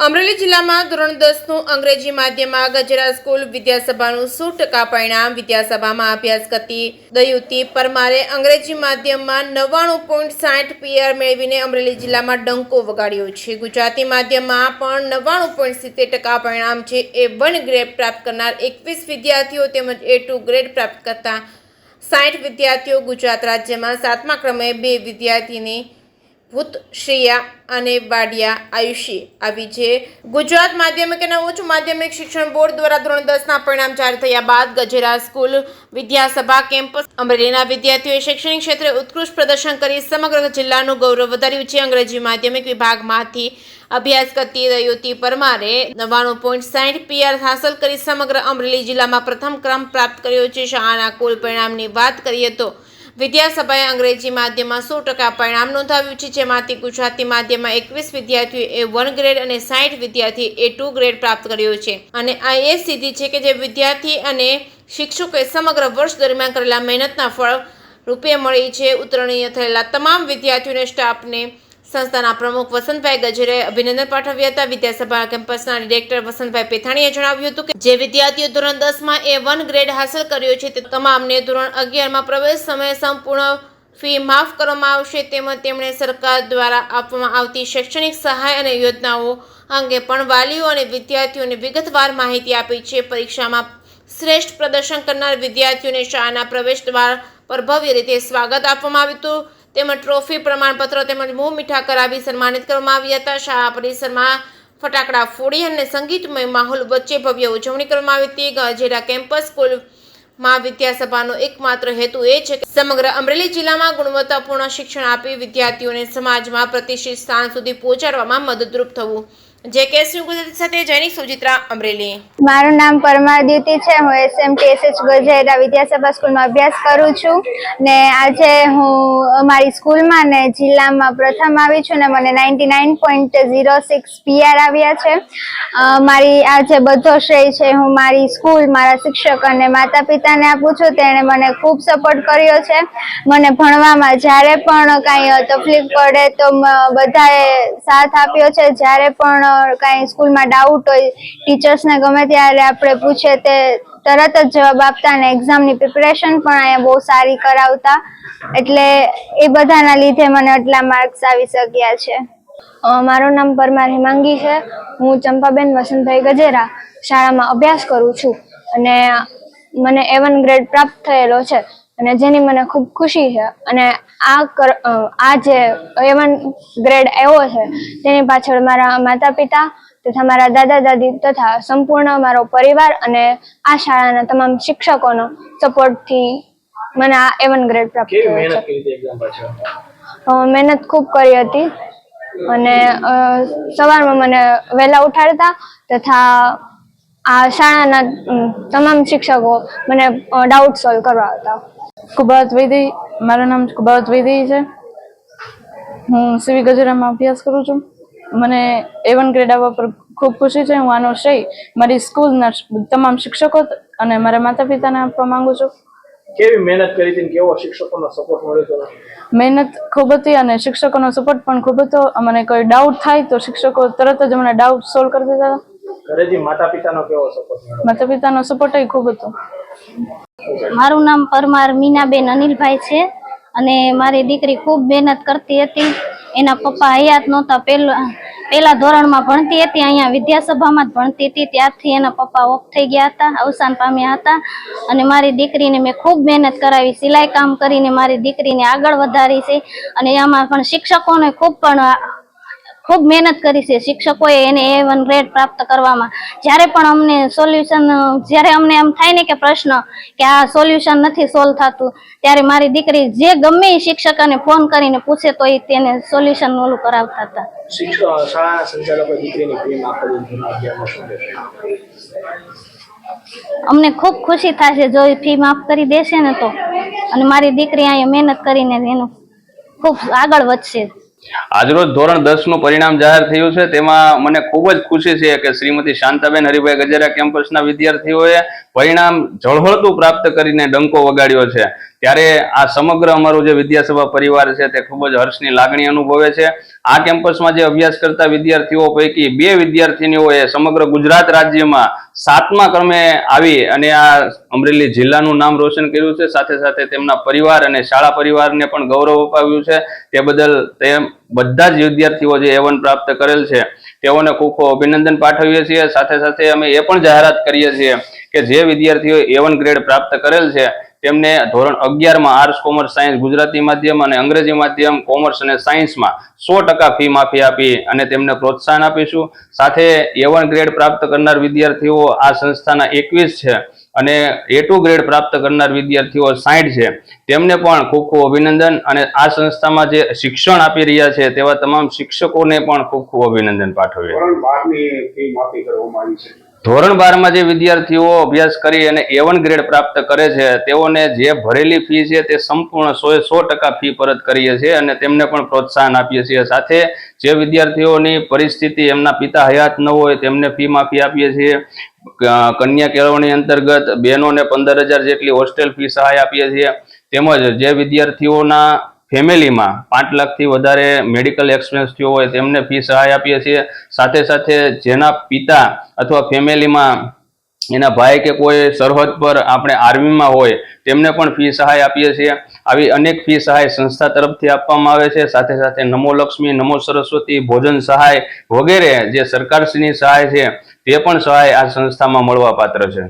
અમરેલી જિલ્લામાં ધોરણ 10નું અંગ્રેજી માધ્યમમાં ગજેરા સ્કૂલ વિદ્યાસભાનું 100% પરિણામ. વિદ્યાસભામાં અભ્યાસ કરતી દયુતી પરમારે અંગ્રેજી માધ્યમમાં 99.60 PR મેળવીને અમરેલી જિલ્લામાં ડંકો વગાડ્યો છે. ગુજરાતી માધ્યમમાં પણ 99.70% પરિણામ છે. A1 ગ્રેડ પ્રાપ્ત કરનાર 21 વિદ્યાર્થીઓ તેમજ A2 ગ્રેડ પ્રાપ્ત કરતા 60 વિદ્યાર્થીઓ. ગુજરાત રાજ્યમાં 7મા ક્રમે 2 વિદ્યાર્થીની ભૂત શ્રેયા અને વાડિયા આયુષી આવી છે. ગુજરાત માધ્યમિક અને ઉચ્ચ માધ્યમિક શિક્ષણ બોર્ડ દ્વારા ધોરણ 10ના પરિણામ જાહેર થયા બાદ ગજેરા સ્કૂલ વિદ્યાસભા કેમ્પસ અમરેલીના વિદ્યાર્થીઓએ શૈક્ષણિક ક્ષેત્રે ઉત્કૃષ્ટ પ્રદર્શન કરી સમગ્ર જિલ્લાનું ગૌરવ વધાર્યું છે. અંગ્રેજી માધ્યમિક વિભાગમાંથી અભ્યાસ કરતી દયુતી પરમારે 99.60 PR હાંસલ કરી સમગ્ર અમરેલી જિલ્લામાં પ્રથમ ક્રમ પ્રાપ્ત કર્યો છે. શાળાના કુલ પરિણામની વાત કરીએ તો વિદ્યાસભાએ અંગ્રેજી માધ્યમમાં 100% પરિણામ નોંધાવ્યું છે, જેમાંથી ગુજરાતી માધ્યમમાં 21 વિદ્યાર્થીઓએ A1 ગ્રેડ અને 60 વિદ્યાર્થીએ A2 ગ્રેડ પ્રાપ્ત કર્યો છે. અને આ એ સિદ્ધિ છે કે જે વિદ્યાર્થી અને શિક્ષકોએ સમગ્ર વર્ષ દરમિયાન કરેલા મહેનતના ફળ રૂપે મળી છે. ઉત્તીર્ણ થયેલા તમામ વિદ્યાર્થીઓને સ્ટાફને સંસ્થાના પ્રમુખ વસંતભાઈ ગજેરાએ અભિનંદન પાઠવ્યા હતા. વિદ્યાસભા કેમ્પસના ડિરેક્ટર વસંતભાઈ પેથાણીએ જણાવ્યું હતું કે જે વિદ્યાર્થીઓ ધોરણ 10માં A1 ગ્રેડ હાંસલ કર્યો છે તે તમામને ધોરણ 11માં પ્રવેશ સમયે સંપૂર્ણ ફી માફ કરવામાં આવશે. તેમજ તેમણે સરકાર દ્વારા આપવામાં આવતી શૈક્ષણિક સહાય અને યોજનાઓ અંગે પણ વાલીઓ અને વિદ્યાર્થીઓને વિગતવાર માહિતી આપી છે. પરીક્ષામાં શ્રેષ્ઠ પ્રદર્શન કરનાર વિદ્યાર્થીઓને શાળાના પ્રવેશ દ્વાર પર ભવ્ય રીતે સ્વાગત આપવામાં આવ્યું હતું. તેમજ ટ્રોફી, પ્રમાણપત્ર તેમજ મોં મીઠા કરાવી સન્માનિત કરવામાં આવ્યા હતા. શાળા પરિસરમાં ફટાકડા ફોડી અને સંગીતમય માહોલ વચ્ચે ભવ્ય ઉજવણી કરવામાં આવી હતી. ગજેરા કેમ્પસ સ્કૂલમાં વિદ્યાસભાનો એકમાત્ર હેતુ એ છે કે સમગ્ર અમરેલી જિલ્લામાં ગુણવત્તાપૂર્ણ શિક્ષણ આપી વિદ્યાર્થીઓને સમાજમાં પ્રતિષ્ઠિત સ્થાન સુધી પહોંચાડવામાં મદદરૂપ થવું. જે કેસની ગુજરાતી સાથે જૈનિક સુજિત્રા, અમરેલી. મારું નામ પરમાર દ્યુતિ છે. હું SMTSH ગજેરા વિદ્યાસભા સ્કૂલમાં અભ્યાસ કરું છું ને આજે હું અમારી સ્કૂલમાં ને જિલ્લામાં પ્રથમ આવી છું ને મને 99.06 PR આવ્યા છે. મારી આજે બધો શ્રેય છે હું મારી સ્કૂલ, મારા શિક્ષક અને માતા પિતાને આપું છું. તેણે મને ખૂબ સપોર્ટ કર્યો છે. મને ભણવામાં જ્યારે પણ કાંઈ તકલીફ પડે તો બધાએ સાથ આપ્યો છે. જ્યારે પણ કાંઈ સ્કૂલમાં ડાઉટ હોય ટીચર્સને ગમે ત્યારે આપણે પૂછીએ તે તરત જ જવાબ આપતા અને એક્ઝામની પ્રિપરેશન પણ અહીંયા બહુ સારી કરાવતા. એટલે એ બધાના લીધે મને આટલા માર્ક્સ આવી શક્યા છે. મારું નામ પરમાર હિમાંગી છે. હું ચંપાબેન વસંતભાઈ ગજેરા શાળામાં અભ્યાસ કરું છું અને મને A1 ગ્રેડ પ્રાપ્ત થયેલો છે અને જેની મને ખૂબ ખુશી છે. અને આ જે A1 ગ્રેડ આવ્યો છે તેની પાછળ મારા માતા પિતા તથા મારા દાદા દાદી તથા સંપૂર્ણ મારો પરિવાર અને આ શાળાના તમામ શિક્ષકોનો સપોર્ટથી મને આ A1 ગ્રેડ પ્રાપ્ત થયો છે. મહેનત ખૂબ કરી હતી અને સવારમાં મને વહેલા ઉઠાડતા તથા આ શાળાના તમામ શિક્ષકો મને ડાઉટ સોલ્વ કરવા હતા. કુબાવત વૈદી, મારું નામ કુબાવત વૈદી છે. હું CV ગજેરામાં અભ્યાસ કરું છું. મને A1 ગ્રેડ આવવા પર ખૂબ ખુશી છે. હું આનો શ્રેય મારી સ્કૂલના તમામ શિક્ષકો અને મારા માતા પિતાને આપવા માંગુ છું. કેવી મહેનત કરી હતી, કેવો શિક્ષકોનો સપોર્ટ મળ્યો હતો? મહેનત ખૂબ હતી અને શિક્ષકોનો સપોર્ટ પણ ખૂબ હતો. મને કોઈ ડાઉટ થાય તો શિક્ષકો તરત જ મને ડાઉટ સોલ્વ કરી દેતા. ઘરેથી માતા પિતાનો કેવો સપોર્ટ મળ્યો? માતા પિતાનો સપોર્ટ ખૂબ હતો. મારું નામ પરમાર મીનાબેન અનિલભાઈ છે અને મારી દીકરી ખૂબ મહેનત કરતી હતી. એના પપ્પા હયાત નહોતા. પહેલા ધોરણમાં ભણતી હતી, અહીંયા વિદ્યાસભામાં જ ભણતી હતી. ત્યારથી એના પપ્પા ઓફ થઈ ગયા હતા, અવસાન પામ્યા હતા. અને મારી દીકરીને મેં ખૂબ મહેનત કરાવી, સિલાઈ કામ કરીને મારી દીકરીને આગળ વધારી છે. અને એમાં પણ શિક્ષકોને ખૂબ મહેનત કરી છે. શિક્ષકોએ એને A1 ગ્રેડ પ્રાપ્ત કરવામાં જ્યારે પણ અમને સોલ્યુશન, જ્યારે અમને એમ થાય ને કે પ્રશ્ન કે આ સોલ્યુશન નથી સોલ્વ થતું, ત્યારે મારી દીકરી જે ગમે એ શિક્ષકને ફોન કરીને પૂછે તો એ તેને સોલ્યુશન ઓલું કરાવતા હતા. શાળાના સંચાલકો દીકરીની ફી માફ કરી. અમને ખૂબ ખુશી થાય છે જો એ ફી માફ કરી દેશે ને તો. અને મારી દીકરી અહીંયા મહેનત કરીને એનું ખૂબ આગળ વધશે. આજરોજ ધોરણ 10નું પરિણામ જાહેર થયું છે. તેમાં મને ખૂબ જ ખુશી છે કે શ્રીમતી શાંતાબેન હરિભાઈ ગજેરા કેમ્પસના વિદ્યાર્થીઓએ પરિણામ ઝળહળતું પ્રાપ્ત કરીને ડંકો વગાડ્યો છે. ત્યારે આ સમગ્ર અમારું જે વિદ્યાસભા પરિવાર છે તે ખૂબ જ હર્ષની લાગણી અનુભવે છે. આ કેમ્પસમાં જે અભ્યાસ કરતા વિદ્યાર્થીઓ પૈકી 2 વિદ્યાર્થીનીઓએ સમગ્ર ગુજરાત રાજ્યમાં 7મા ક્રમે આવી અને આ અમરેલી જિલ્લાનું નામ રોશન કર્યું છે. સાથે સાથે તેમના પરિવાર અને શાળા પરિવારને પણ ગૌરવ અપાવ્યું છે. તે બદલ તે બધા જ વિદ્યાર્થીઓ જે A1 પ્રાપ્ત કરેલ છે તેઓને ખૂબ ખૂબ અભિનંદન પાઠવીએ છીએ. સાથે સાથે અમે એ પણ જાહેરાત કરીએ છીએ કે જે વિદ્યાર્થીઓએ A1 ગ્રેડ પ્રાપ્ત કરેલ છે તેમને ધોરણ 11માં આર્ટ્સ, કોમર્સ, સાયન્સ, ગુજરાતી માધ્યમ અને અંગ્રેજી માધ્યમ, કોમર્સ અને સાયન્સમાં 100% ફી માફી આપી અને તેમને પ્રોત્સાહન આપીશું. સાથે A1 ગ્રેડ પ્રાપ્ત કરનાર વિદ્યાર્થીઓ આ સંસ્થાના 21 છે અને A2 ગ્રેડ પ્રાપ્ત કરનાર વિદ્યાર્થીઓ 60 છે. તેમને પણ ખૂબ ખૂબ અભિનંદન અને આ સંસ્થામાં જે શિક્ષણ આપી રહ્યા છે તેવા તમામ શિક્ષકોને પણ ખૂબ ખૂબ અભિનંદન પાઠવીએ. ધોરણ 12ની ફી માફી કરવામાં આવી છે. ધોરણ 12માં જે વિદ્યાર્થીઓ અભ્યાસ કરી અને A1 ગ્રેડ પ્રાપ્ત કરે છે તેઓને જે ભરેલી ફી છે તે સંપૂર્ણ 100% ફી પરત કરીએ છીએ અને તેમને પણ પ્રોત્સાહન આપીએ છીએ. સાથે જે વિદ્યાર્થીઓની પરિસ્થિતિ એમના પિતા હયાત ન હોય તેમને ફી માફી આપીએ છીએ. કન્યા કેળવણી અંતર્ગત બહેનોને 15,000 જેટલી હોસ્ટેલ ફી સહાય આપીએ છીએ. તેમજ જે વિદ્યાર્થીઓના ફેમિલીમાં 5 લાખથી વધારે મેડિકલ એક્સપેન્સ થયો હોય તેમને ફી સહાય આપીએ છીએ. સાથે સાથે જેના પિતા અથવા ફેમિલીમાં એના ભાઈ કે કોઈ સરહદ પર આપણે આર્મીમાં હોય તેમને પણ ફી સહાય આપીએ છીએ. આવી અનેક ફી સહાય સંસ્થા તરફથી આપવામાં આવે છે. સાથે સાથે નમો લક્ષ્મી, નમો સરસ્વતી, ભોજન સહાય વગેરે જે સરકારશ્રીની સહાય છે તે પણ સહાય આ સંસ્થામાં મળવા પાત્ર છે.